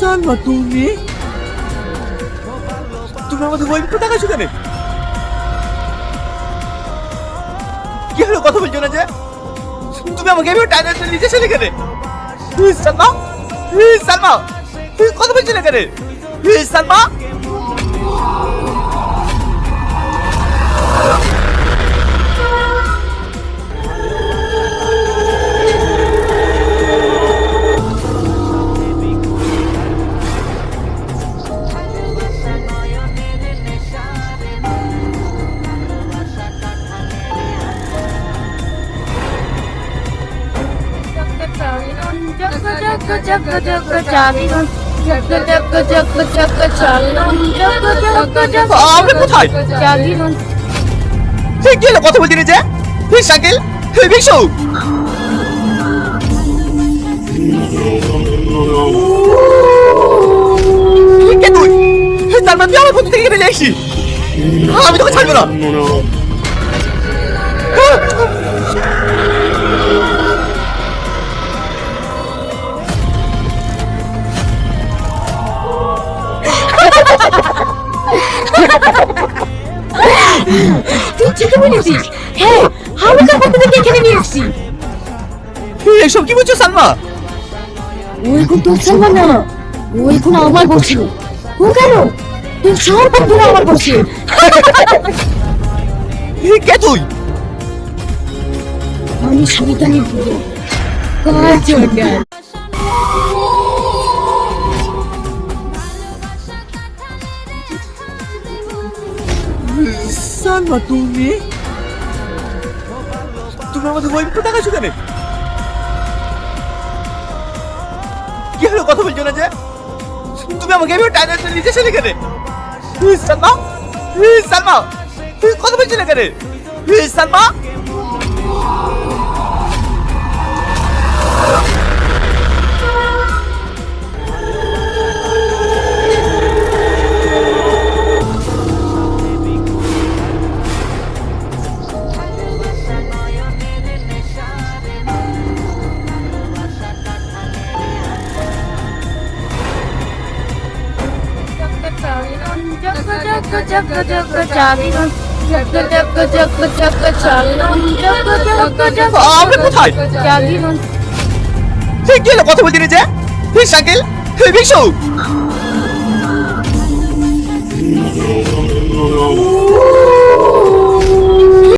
সালমা, তুমি তুমি আমাদের বই একটু তাকাচ্ছো কেন? কি হলো, কথা বলছো না যে? তুমি আমাকে এভাবে টাইনার নিচে চলে কেন? সালমা, সালমা, তুমি কথা বলছো না কেন? সালমা, আমরা কোথায়? কি হলো, কথা বলছি না যে? শাকিল, বিশু, কে তুই? তার মানে তুই আমার প্রতি থেকে কেটে যাইছি। আমি তোকে ছাড়বো না। তুই ঠিকই বলেছিস। হ্যাঁ, আমি তো আপনাদেরকে এখানে নিয়ে এসেছি। এসব কি বলছো সালমা? ওই কোন তোর সালমা না, ওই কোন আমার বলছি। ও কেন? তুই সব বন্ধুরা আমার বলছি। কে তুই? আমি সবিতানি বুড়ো কাজল। সালমা, তুমি আমাদের বই একটু তাকাচ্ছো কেন? কি হলো, কথা বলছো না যে? তুমি আমাকে এভাবে টাইনার নিচে চলে কেন? সালমা, সালমা, তুমি কথা বলছো না কেন? সালমা, আমরা কোথায়? কি হলো, কথা বলছি না যে? শাকিল, বিশু,